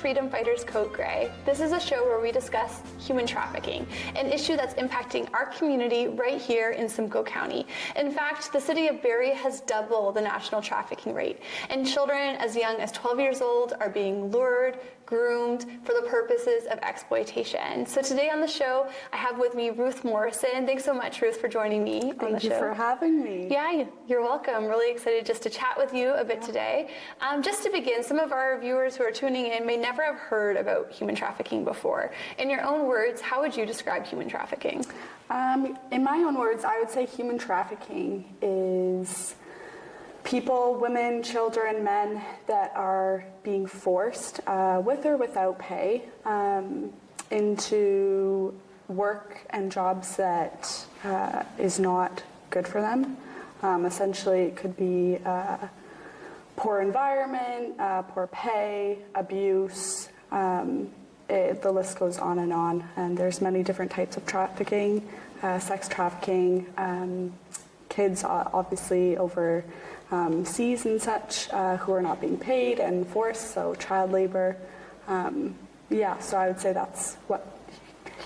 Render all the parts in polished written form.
Freedom Fighters Code Grey. This is a show where we discuss human trafficking, an issue that's impacting our community right here in Simcoe County. In fact, the city of Barrie has doubled the national trafficking rate, and children as young as 12 years old are being lured, groomed for the purposes of exploitation. So today on the show, I have with me Ruth Morrison. Thanks so much, Ruth, for joining me on the show. Thank you for having me. Yeah, you're welcome. Really excited just to chat with you a bit today. Just to begin, some of our viewers who are tuning in may never have heard about human trafficking before. In your own words, how would you describe human trafficking? In my own words, I would say human trafficking is people, women, children, men that are being forced, with or without pay, into work and jobs that is not good for them. Essentially, it could be poor environment, poor pay, abuse. The list goes on, and there's many different types of trafficking, sex trafficking, kids obviously over seas and such who are not being paid and forced, so child labor. So I would say that's what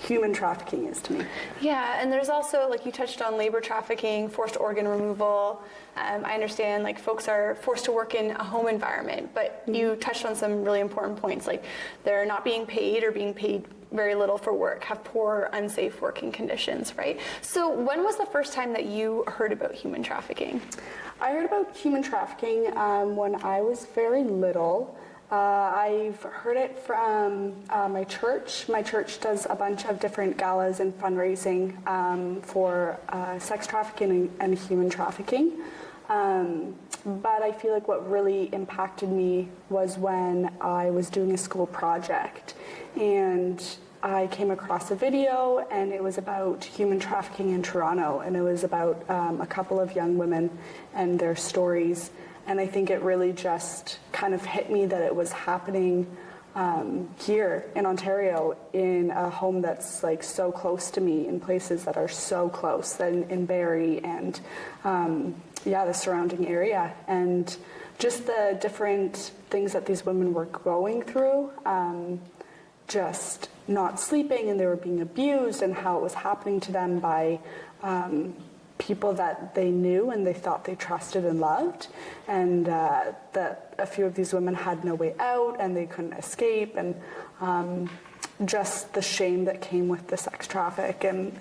human trafficking is to me. Yeah, and there's also, like you touched on, labor trafficking, forced organ removal. I understand like folks are forced to work in a home environment, but you touched on some really important points, like they're not being paid or being paid very little for work, have poor, unsafe working conditions, right? So when was the first time that you heard about human trafficking? I heard about human trafficking when I was very little. I've heard it from my church. My church does a bunch of different galas and fundraising for sex trafficking and human trafficking. But I feel like what really impacted me was when I was doing a school project and I came across a video, and it was about human trafficking in Toronto, and it was about a couple of young women and their stories. And I think it really just kind of hit me that it was happening here in Ontario, in a home that's like so close to me, in places that are so close, than in Barrie and the surrounding area. And just the different things that these women were going through, just not sleeping, and they were being abused, and how it was happening to them by people that they knew and they thought they trusted and loved, and that a few of these women had no way out and they couldn't escape, and just the shame that came with the sex traffic. And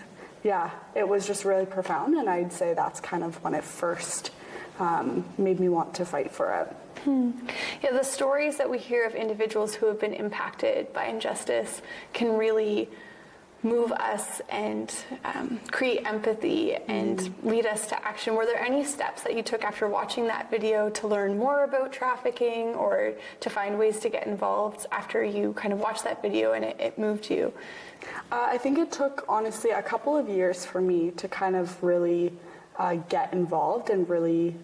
it was just really profound, and I'd say that's kind of when it first made me want to fight for it. Yeah, the stories that we hear of individuals who have been impacted by injustice can really move us and create empathy and lead us to action. Were there any steps that you took after watching that video to learn more about trafficking, or to find ways to get involved after you kind of watched that video and it moved you? I think it took, honestly, a couple of years for me to kind of really get involved and really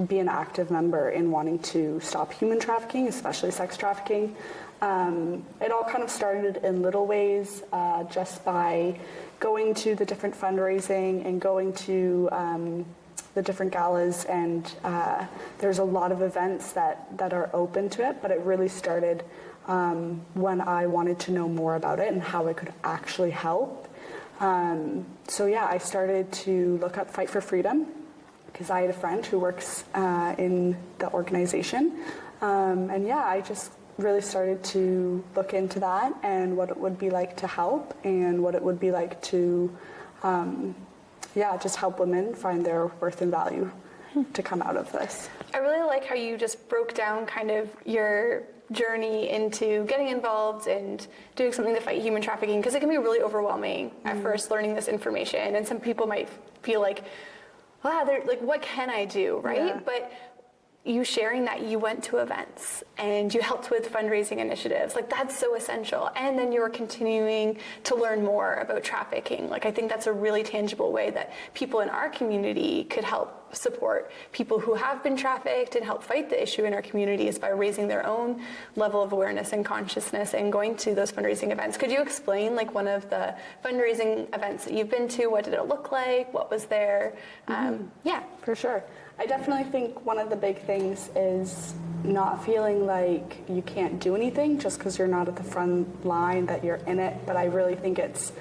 be an active member in wanting to stop human trafficking, especially sex trafficking. It all kind of started in little ways, just by going to the different fundraising and going to the different galas, and there's a lot of events that are open to it, but it really started when I wanted to know more about it and how it could actually help. I started to look up Fight for Freedom, because I had a friend who works in the organization, I just really started to look into that and what it would be like to help, and what it would be like to just help women find their worth and value to come out of this. I really like how you just broke down kind of your journey into getting involved and doing something to fight human trafficking, because it can be really overwhelming at first learning this information, and some people might feel like, wow, what can I do, right? Yeah. But you sharing that you went to events and you helped with fundraising initiatives, that's so essential. And then you were continuing to learn more about trafficking. I think that's a really tangible way that people in our community could help support people who have been trafficked and help fight the issue in our communities by raising their own level of awareness and consciousness and going to those fundraising events. Could you explain one of the fundraising events that you've been to? What did it look like? What was there? For sure. I definitely think one of the big things is not feeling like you can't do anything just because you're not at the front line, that you're in it. But I really think it's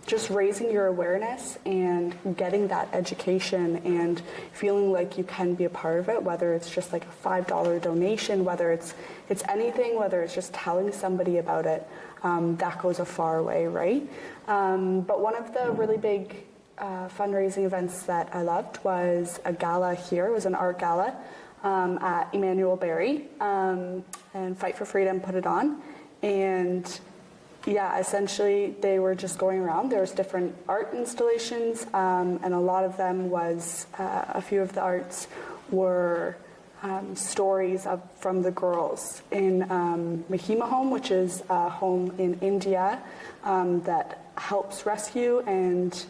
just raising your awareness and getting that education and feeling like you can be a part of it, whether it's just like a $5 donation, whether it's anything, whether it's just telling somebody about it, that goes a far way, right? But one of the really big fundraising events that I loved was a gala here. It was an art gala at Emmanuel Berry, and Fight for Freedom put it on. And yeah, essentially they were just going around. There was different art installations, and a lot of them was, a few of the arts were stories from the girls in Mahima Home, which is a home in India that helps rescue and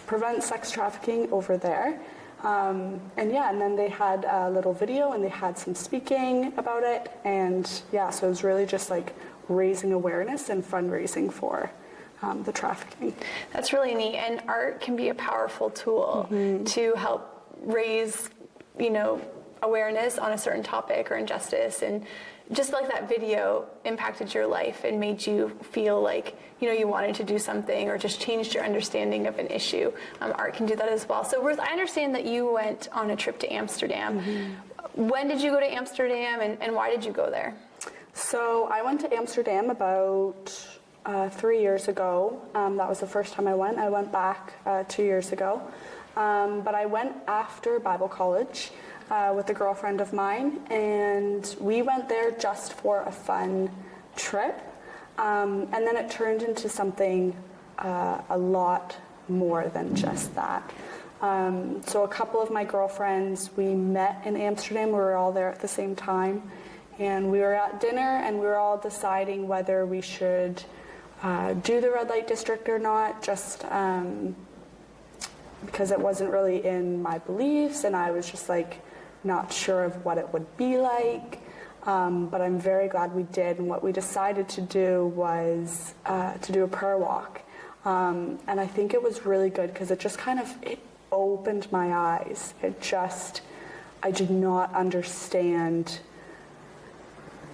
prevent sex trafficking over there. And then they had a little video and they had some speaking about it. And yeah, so it was really just like raising awareness and fundraising for the trafficking. That's really neat. And art can be a powerful tool to help raise, awareness on a certain topic or injustice. And just like that video impacted your life and made you feel like, you wanted to do something or just changed your understanding of an issue. Art can do that as well. So Ruth, I understand that you went on a trip to Amsterdam. When did you go to Amsterdam and why did you go there? So I went to Amsterdam about 3 years ago. That was the first time I went. I went back 2 years ago. But I went after Bible college with a girlfriend of mine, and we went there just for a fun trip. And then it turned into something a lot more than just that. So a couple of my girlfriends, we met in Amsterdam. We were all there at the same time. And we were at dinner and we were all deciding whether we should do the red light district or not, just because it wasn't really in my beliefs and I was just like not sure of what it would be like. But I'm very glad we did. And what we decided to do was to do a prayer walk. And I think it was really good because it just it opened my eyes. I did not understand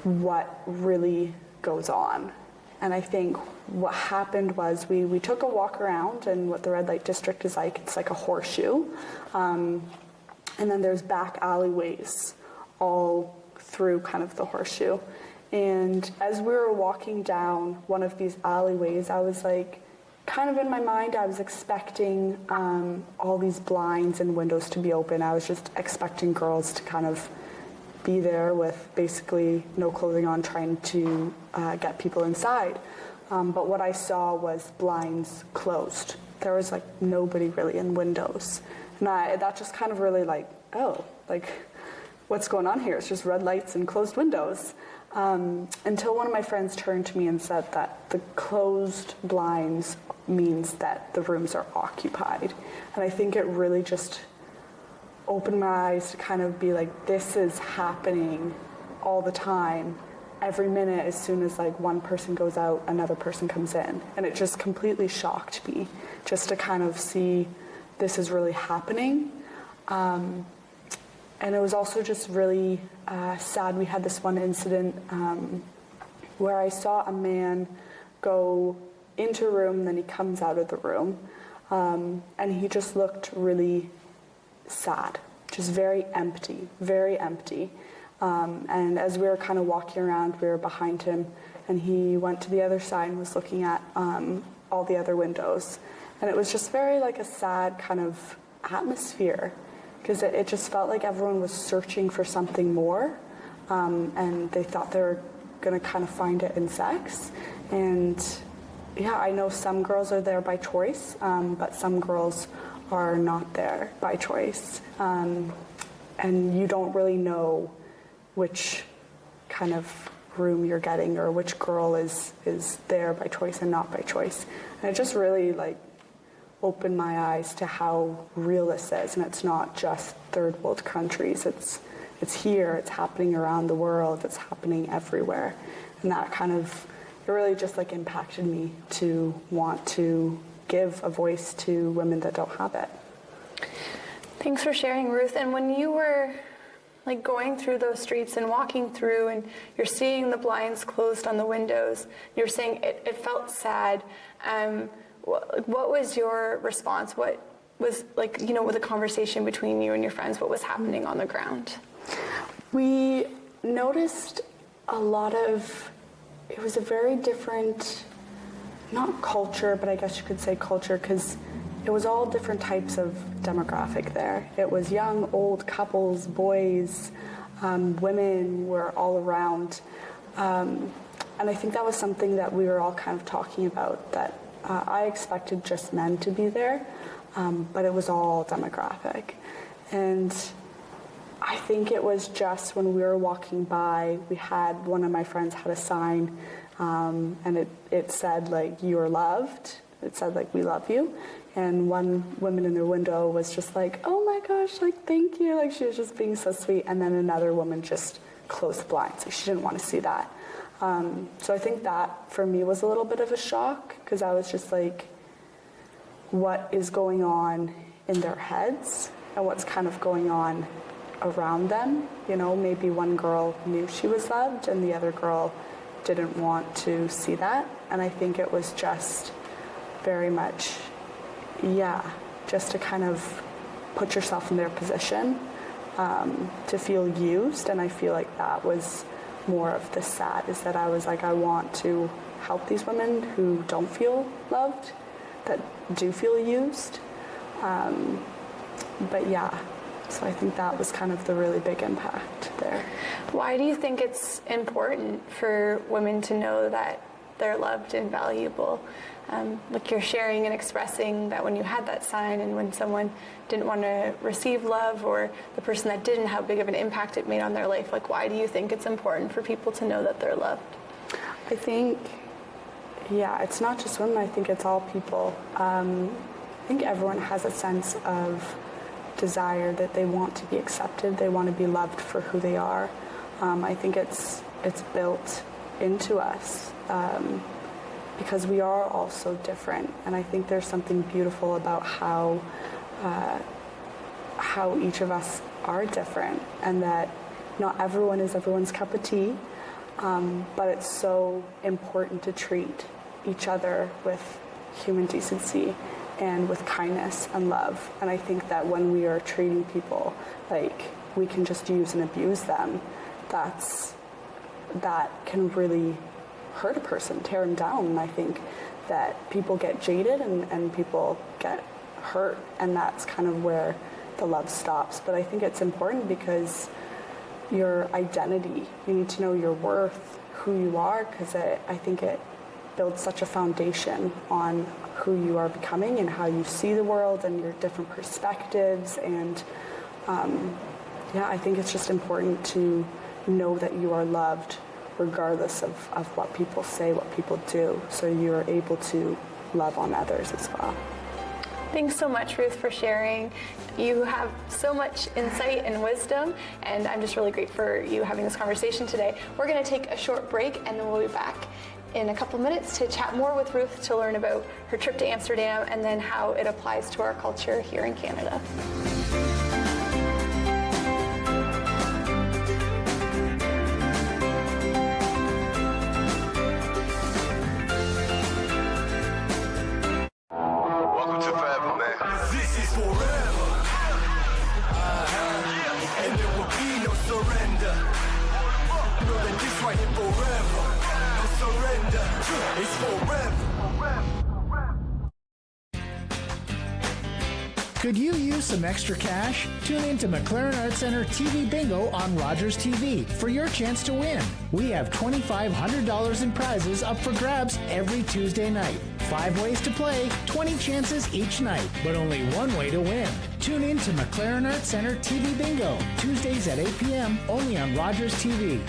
what really goes on. And I think what happened was we took a walk around, and what the red light district is like, it's like a horseshoe. And then there's back alleyways all through kind of the horseshoe. And as we were walking down one of these alleyways, I was like, kind of in my mind, I was expecting all these blinds and windows to be open. I was just expecting girls to kind of be there with basically no clothing on, trying to get people inside. But what I saw was blinds closed. There was like nobody really in windows. And that just kind of really what's going on here? It's just red lights and closed windows. Until one of my friends turned to me and said that the closed blinds means that the rooms are occupied. And I think it really just opened my eyes to kind of be like, this is happening all the time, every minute. As soon as like one person goes out, another person comes in. And it just completely shocked me just to kind of see this is really happening. And it was also just really sad. We had this one incident where I saw a man go into a room, then he comes out of the room, and he just looked really sad, just very empty, very empty. And as we were kind of walking around, we were behind him, and he went to the other side and was looking at all the other windows. And it was just very like a sad kind of atmosphere, because it just felt like everyone was searching for something more, and they thought they were going to kind of find it in sex. And yeah, I know some girls are there by choice, but some girls are not there by choice. And you don't really know which kind of room you're getting or which girl is there by choice and not by choice. And it just really opened my eyes to how real this is, and it's not just third world countries. It's here, it's happening around the world, it's happening everywhere. And that kind of, it really just impacted me to want to give a voice to women that don't have it. Thanks for sharing, Ruth. And when you were like going through those streets and walking through and you're seeing the blinds closed on the windows, you're saying it felt sad. What was your response? What was like, with a conversation between you and your friends, what was happening on the ground? We noticed a lot of, it was a very different, not culture, but I guess you could say culture, because it was all different types of demographic there. It was young, old, couples, boys, women were all around. And I think that was something that we were all kind of talking about, that I expected just men to be there, but it was all demographic. And I think it was just when we were walking by, one of my friends had a sign, and it said, like, "You are loved." It said, like, "We love you." And one woman in the window was just like, "Oh my gosh, like, thank you." Like, she was just being so sweet. And then another woman just closed the blinds. Like, she didn't want to see that. So I think that for me was a little bit of a shock, because I was just like, what is going on in their heads and what's kind of going on around them? Maybe one girl knew she was loved and the other girl didn't want to see that. And I think it was just very much, just to kind of put yourself in their position, to feel used. And I feel like that was more of the sad, is that I was like, I want to help these women who don't feel loved, that do feel used. So I think that was kind of the really big impact there. Why do you think it's important for women to know that they're loved and valuable? Like, you're sharing and expressing that when you had that sign and when someone didn't want to receive love, or the person that didn't, how big of an impact it made on their life. Like, why do you think it's important for people to know that they're loved? I think, it's not just women. I think it's all people. I think everyone has a sense of desire that they want to be accepted. They want to be loved for who they are. I think it's built into us, because we are all so different. And I think there's something beautiful about how each of us are different, and that not everyone is everyone's cup of tea, but it's so important to treat each other with human decency and with kindness and love. And I think that when we are treating people like we can just use and abuse them, that can really hurt a person, tear them down. And I think that people get jaded and people get hurt, and that's kind of where the love stops. But I think it's important because your identity, you need to know your worth, who you are, because I think it builds such a foundation on who you are becoming and how you see the world and your different perspectives. And I think it's just important to know that you are loved regardless of what people say, what people do, so you're able to love on others as well. Thanks so much, Ruth, for sharing. You have so much insight and wisdom, and I'm just really grateful for you having this conversation today. We're going to take a short break, and then we'll be back in a couple minutes to chat more with Ruth, to learn about her trip to Amsterdam and then how it applies to our culture here in Canada. Welcome to Forever, man. This is forever. And there will be no surrender. Know that this right here forever. No surrender. It's forever. Could you use some extra cash? Tune in to McLaren Arts Center TV Bingo on Rogers TV for your chance to win. We have $2,500 in prizes up for grabs every Tuesday night. 5 ways to play, 20 chances each night, but only one way to win. Tune in to McLaren Arts Center TV Bingo, Tuesdays at 8 p.m. only on Rogers TV.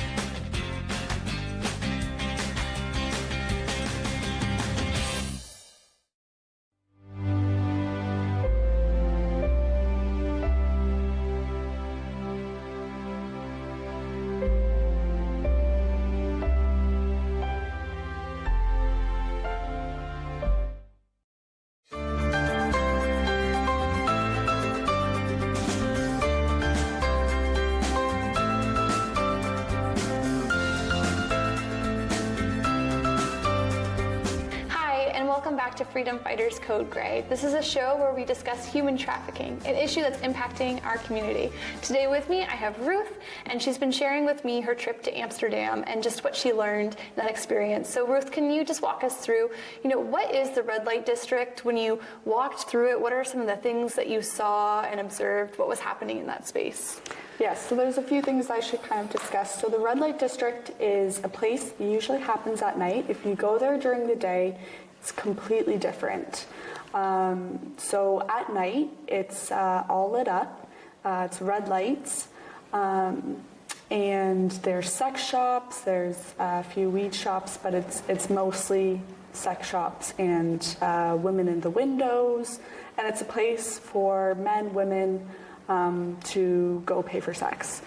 welcome back to Freedom Fighters Code Grey. This is a show where we discuss human trafficking, an issue that's impacting our community. Today with me, I have Ruth, and she's been sharing with me her trip to Amsterdam and just what she learned in that experience. So Ruth, can you just walk us through, what is the red light district? When you walked through it, what are some of the things that you saw and observed? What was happening in that space? Yes, so there's a few things I should kind of discuss. So the red light district is a place that usually happens at night. If you go there during the day, it's completely different. So at night, it's all lit up. It's red lights. And there's sex shops, there's a few weed shops, but it's mostly sex shops and women in the windows. And it's a place for men, women, to go pay for sex.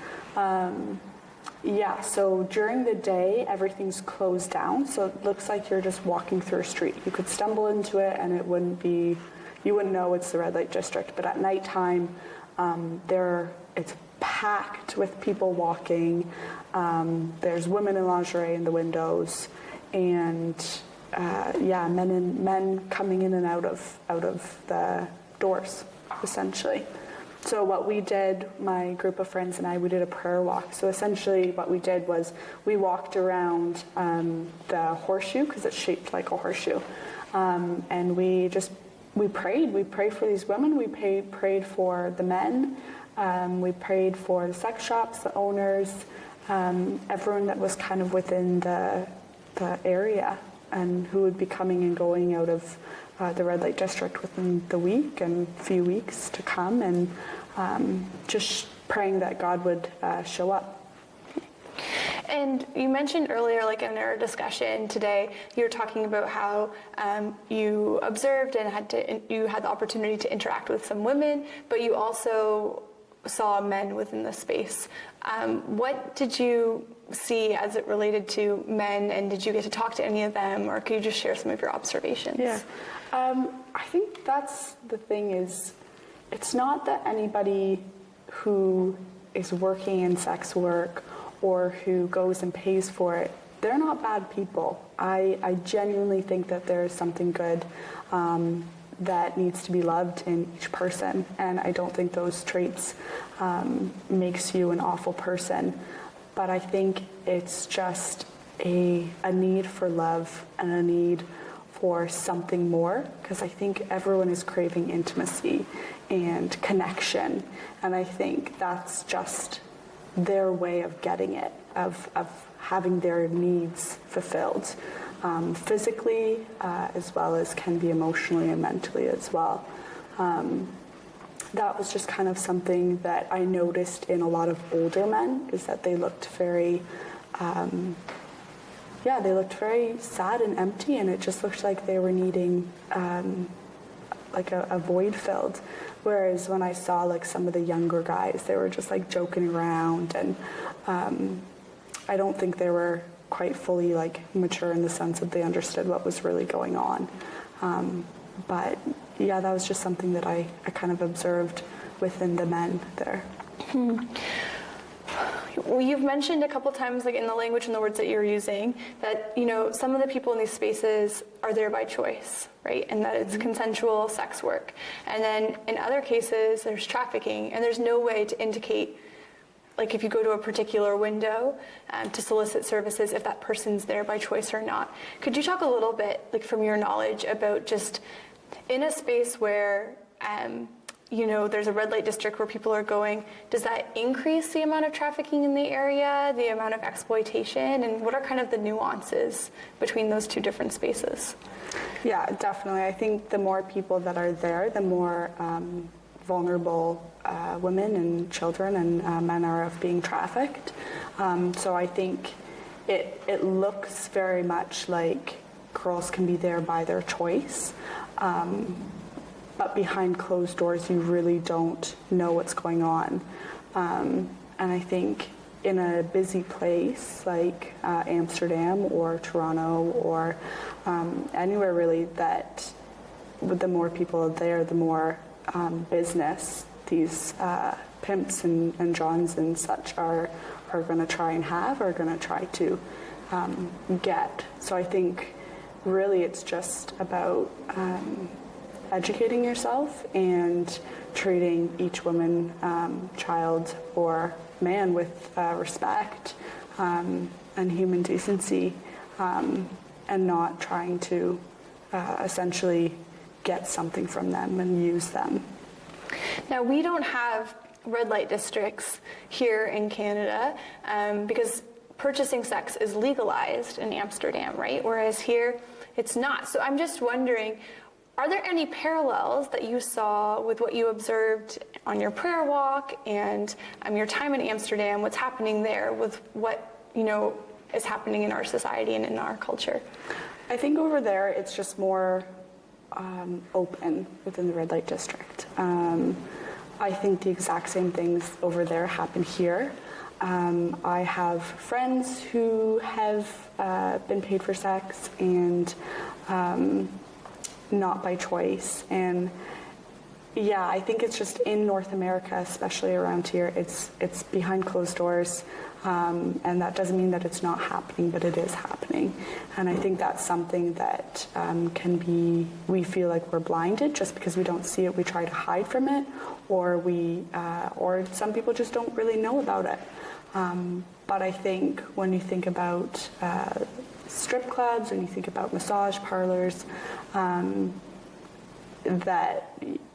So during the day, everything's closed down, so it looks like you're just walking through a street. You could stumble into it and you wouldn't know it's the red light district, but at nighttime, it's packed with people walking. There's women in lingerie in the windows, and men coming in and out of the doors, essentially. So what we did, my group of friends and I, we did a prayer walk. So essentially what we did was we walked around the horseshoe, because it's shaped like a horseshoe. And we prayed. We prayed for these women. We prayed for the men. We prayed for the sex shops, the owners, everyone that was kind of within the area and who would be coming and going out of the red light district within the week and few weeks to come, and just praying that God would show up. And you mentioned earlier, like in our discussion today, you were talking about how you observed and you had the opportunity to interact with some women, but you also saw men within the space. What did you see as it related to men, and did you get to talk to any of them, or could you just share some of your observations? Yeah. I think that's the thing is, it's not that anybody who is working in sex work or who goes and pays for it, they're not bad people. I genuinely think that there is something good that needs to be loved in each person, and I don't think those traits makes you an awful person. But I think it's just a need for love and a need for something more, because I think everyone is craving intimacy and connection, and I think that's just their way of getting it, of having their needs fulfilled, physically as well as can be emotionally and mentally as well. That was just kind of something that I noticed in a lot of older men, is that they looked very sad and empty, and it just looked like they were needing like a void filled. Whereas when I saw like some of the younger guys, they were just like joking around, and I don't think they were quite fully like mature in the sense that they understood what was really going on. But yeah, that was just something that I kind of observed within the men there. Well, you've mentioned a couple times, like in the language and the words that you're using, that some of the people in these spaces are there by choice, right? And that it's consensual sex work. And then in other cases, there's trafficking, and there's no way to indicate, like if you go to a particular window to solicit services, if that person's there by choice or not. Could you talk a little bit, like from your knowledge, about just in a space where there's a red light district where people are going, does that increase the amount of trafficking in the area, the amount of exploitation, and what are kind of the nuances between those two different spaces? Yeah, definitely. I think the more people that are there, the more vulnerable women and children and men are of being trafficked. So I think it looks very much like girls can be there by their choice. But behind closed doors, you really don't know what's going on. And I think in a busy place like Amsterdam or Toronto or anywhere really, that with the more people there, the more business these pimps and Johns and such are going to try and have, are going to try to get. So I think really it's just about educating yourself and treating each woman, child, or man with respect and human decency, and not trying to essentially get something from them and use them. Now, we don't have red light districts here in Canada because purchasing sex is legalized in Amsterdam, right? Whereas here, it's not. So I'm just wondering, are there any parallels that you saw with what you observed on your prayer walk and your time in Amsterdam, what's happening there with what, is happening in our society and in our culture? I think over there, it's just more open within the red light district. I think the exact same things over there happen here. I have friends who have been paid for sex and not by choice. And yeah, I think it's just in North America, especially around here, it's behind closed doors. And that doesn't mean that it's not happening, but it is happening. And I think that's something that we feel like we're blinded just because we don't see it. We try to hide from it, or or some people just don't really know about it. But I think when you think about strip clubs, when you think about massage parlors, that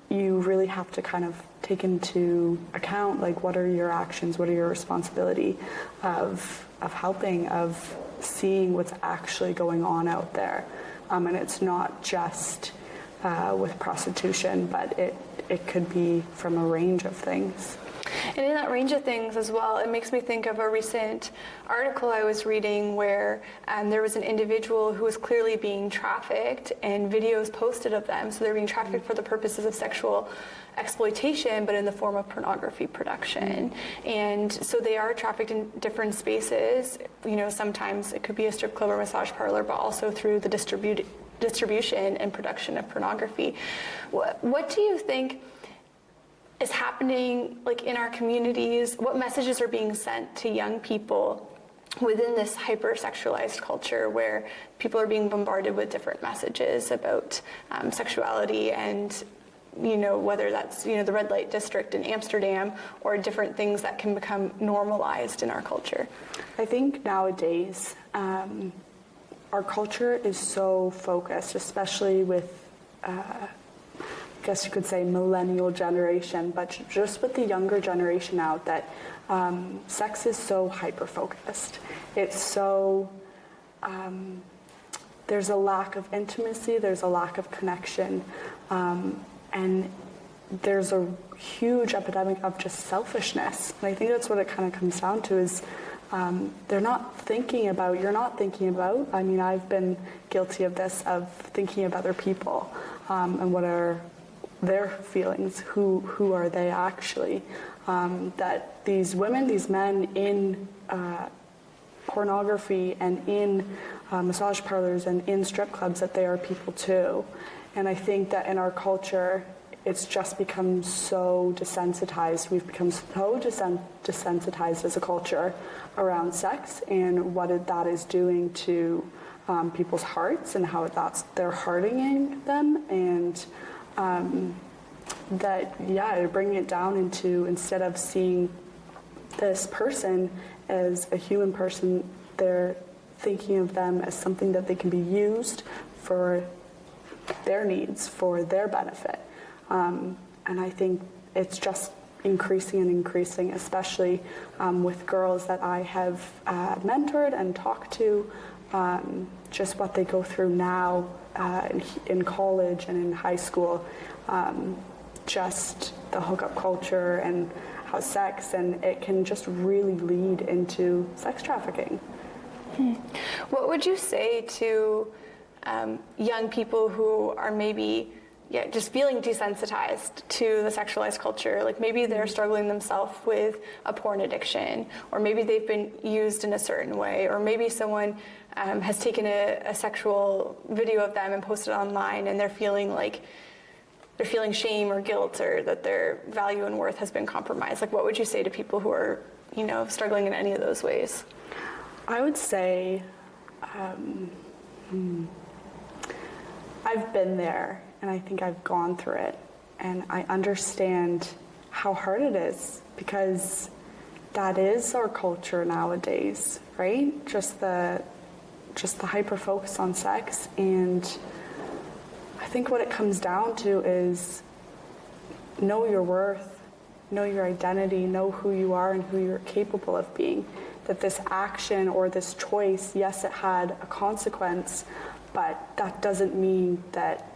you really have to kind of take into account, like, what are your actions, what are your responsibility of helping, of seeing what's actually going on out there. And it's not just with prostitution, but it could be from a range of things. And in that range of things as well, it makes me think of a recent article I was reading where there was an individual who was clearly being trafficked and videos posted of them. So they're being trafficked for the purposes of sexual exploitation, but in the form of pornography production. And so they are trafficked in different spaces. Sometimes it could be a strip club or massage parlor, but also through the distribution and production of pornography. What do you think is happening, like, in our communities? What messages are being sent to young people within this hyper-sexualized culture where people are being bombarded with different messages about sexuality and, whether that's, the red light district in Amsterdam or different things that can become normalized in our culture? I think nowadays our culture is so focused, especially with I guess you could say millennial generation, but just with the younger generation out, that sex is so hyper-focused. It's so, there's a lack of intimacy, there's a lack of connection, and there's a huge epidemic of just selfishness. And I think that's what it kind of comes down to is you're not thinking about, I mean, I've been guilty of this, of thinking of other people and what are their feelings, who are they actually, that these women, these men in pornography and in massage parlors and in strip clubs, that they are people too. And I think that in our culture, it's just become so desensitized. We've become so desensitized as a culture around sex and what that is doing to people's hearts and how they're hardening them, and bringing it down into, instead of seeing this person as a human person, they're thinking of them as something that they can be used for their needs, for their benefit. And I think it's just increasing and increasing, especially with girls that I have mentored and talked to, just what they go through now in college and in high school, just the hookup culture and how sex, and it can just really lead into sex trafficking. What would you say to young people who are maybe just feeling desensitized to the sexualized culture? Like, maybe they're struggling themselves with a porn addiction, or maybe they've been used in a certain way, or maybe someone has taken a sexual video of them and posted it online, and they're feeling shame or guilt, or that their value and worth has been compromised. Like, what would you say to people who are, struggling in any of those ways? I would say I've been there, and I think I've gone through it, and I understand how hard it is, because that is our culture nowadays, right? Just the hyper focus on sex. And I think what it comes down to is know your worth, know your identity, know who you are and who you're capable of being. That this action or this choice, yes, it had a consequence, but that doesn't mean that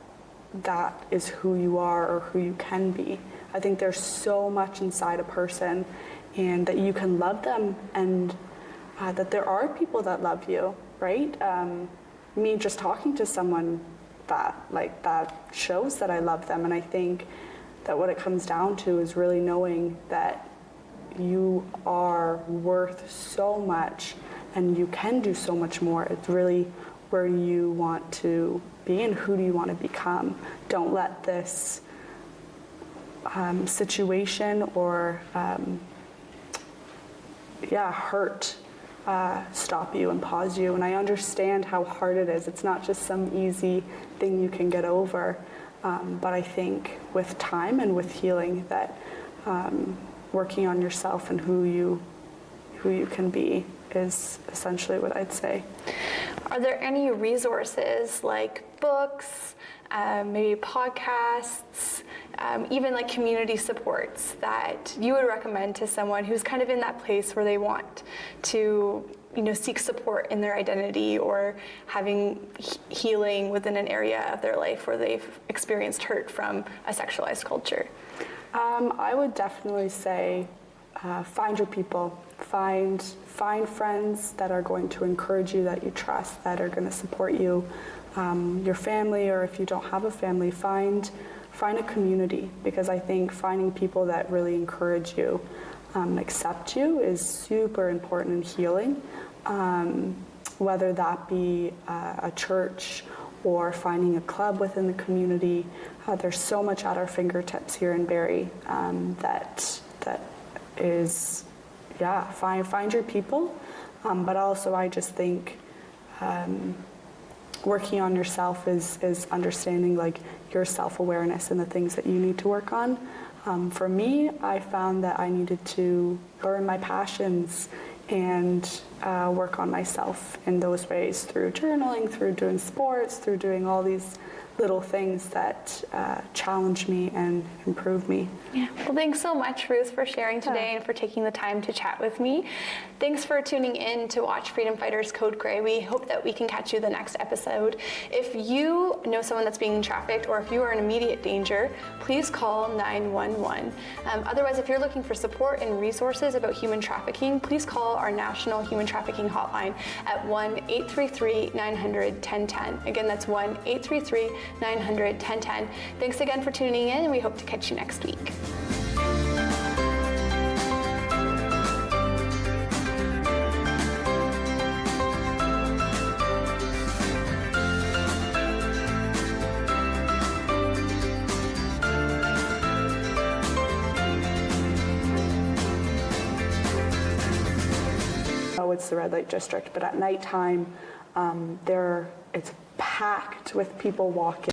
that is who you are or who you can be. I think there's so much inside a person, and that you can love them, and that there are people that love you, right? Me just talking to someone that shows that I love them, and I think that what it comes down to is really knowing that you are worth so much and you can do so much more. It's really where you want to be and who do you want to become. Don't let this situation or hurt stop you and pause you. And I understand how hard it is. It's not just some easy thing you can get over. But I think with time and with healing, that working on yourself and who you can be is essentially what I'd say. Are there any resources like books, maybe podcasts, even like community supports that you would recommend to someone who's kind of in that place where they want to, seek support in their identity or having healing within an area of their life where they've experienced hurt from a sexualized culture? I would definitely say find your people. Find friends that are going to encourage you, that you trust, that are going to support you. Your family, or if you don't have a family, find a community, because I think finding people that really encourage you, accept you, is super important in healing. Whether that be a church or finding a club within the community, there's so much at our fingertips here in Barrie that is, find your people. But also, I just think working on yourself is understanding like your self-awareness and the things that you need to work on. For me, I found that I needed to learn my passions and work on myself in those ways, through journaling, through doing sports, through doing all these little things that challenge me and improve me. Yeah. Well, thanks so much, Ruth, for sharing today and for taking the time to chat with me. Thanks for tuning in to watch Freedom Fighters Code Grey. We hope that we can catch you the next episode. If you know someone that's being trafficked, or if you are in immediate danger, please call 911. Otherwise, if you're looking for support and resources about human trafficking, please call our National Human Trafficking Hotline at 1-833-900-1010. Again, that's 1-833-900-1010. Thanks again for tuning in, and we hope to catch you next week. It's the red light district, but at nighttime, it's packed with people walking.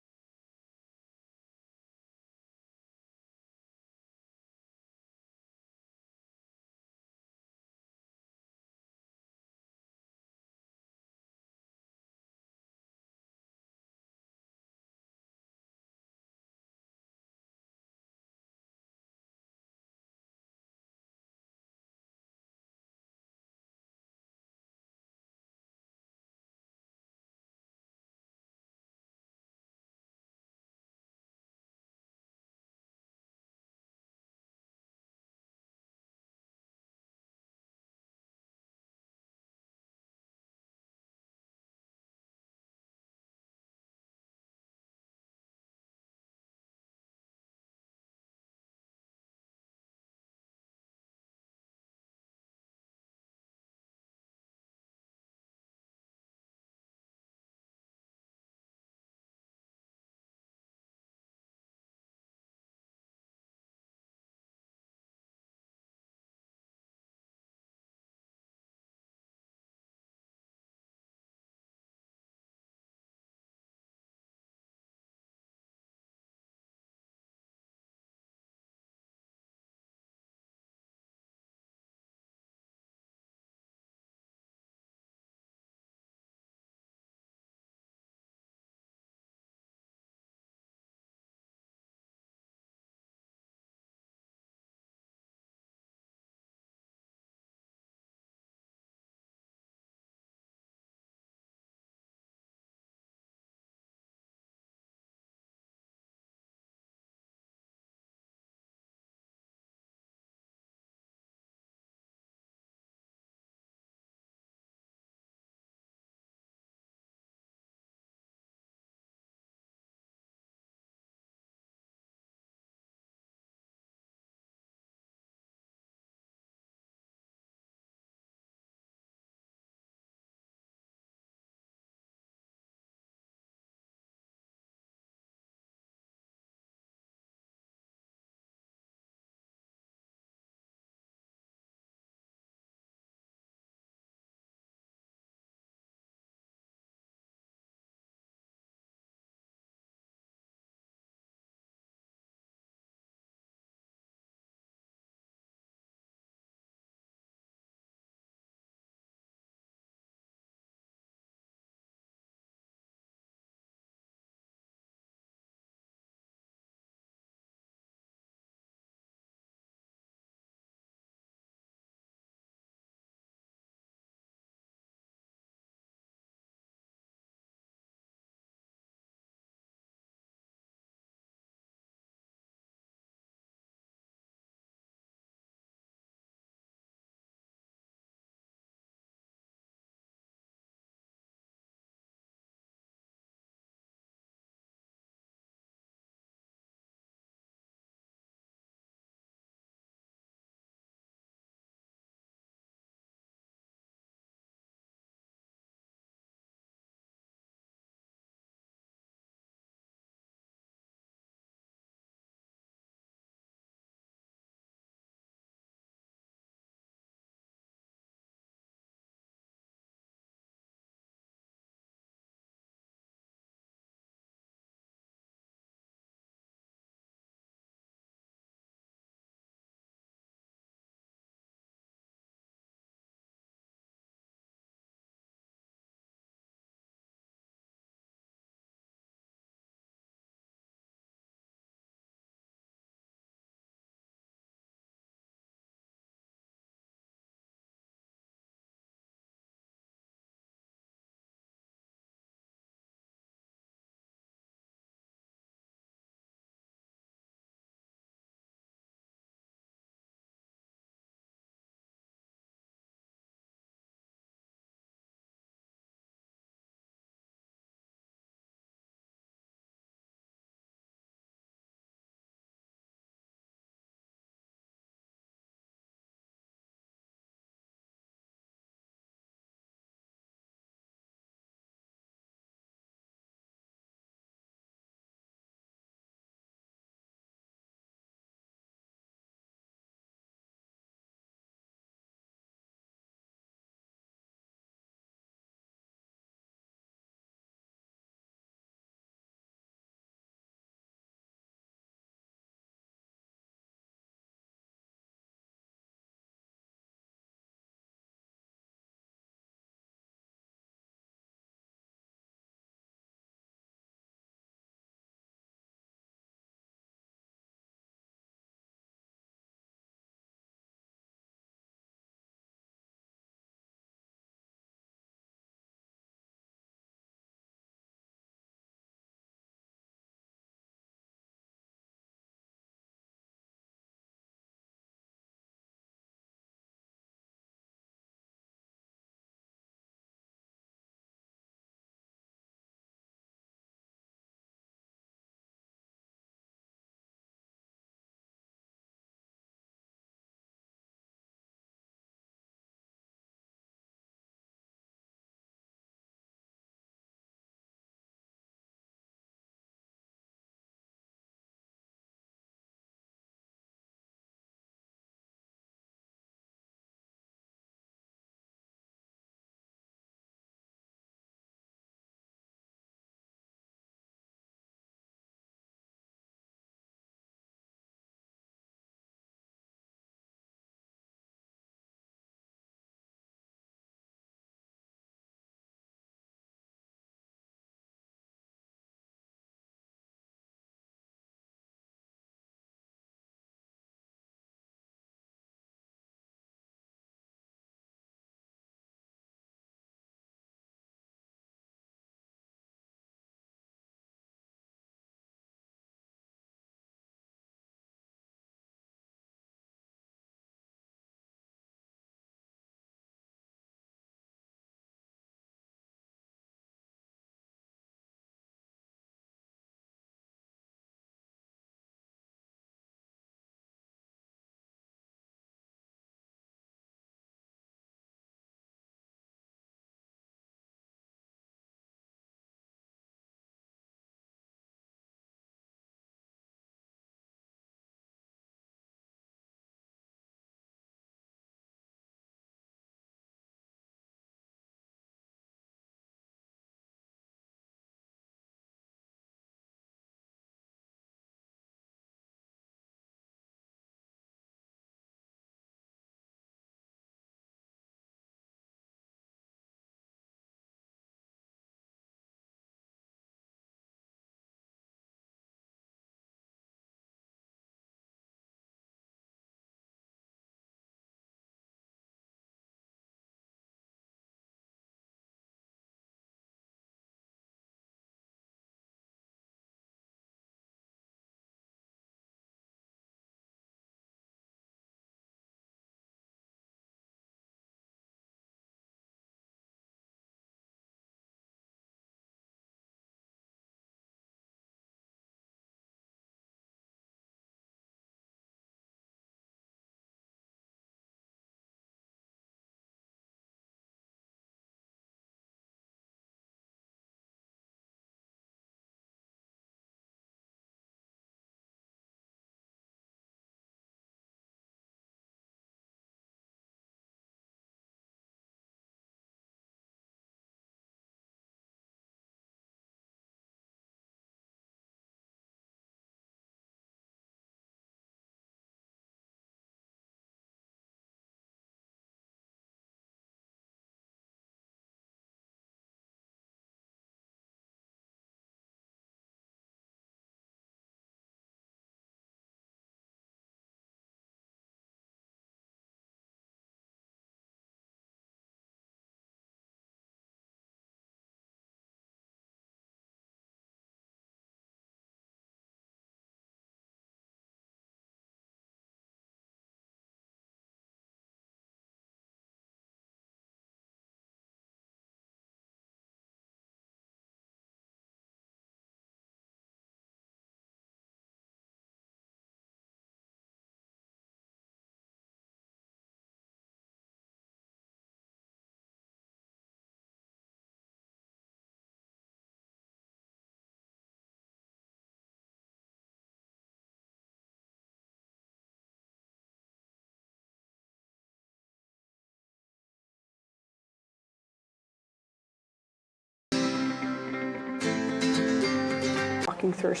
walking through a street.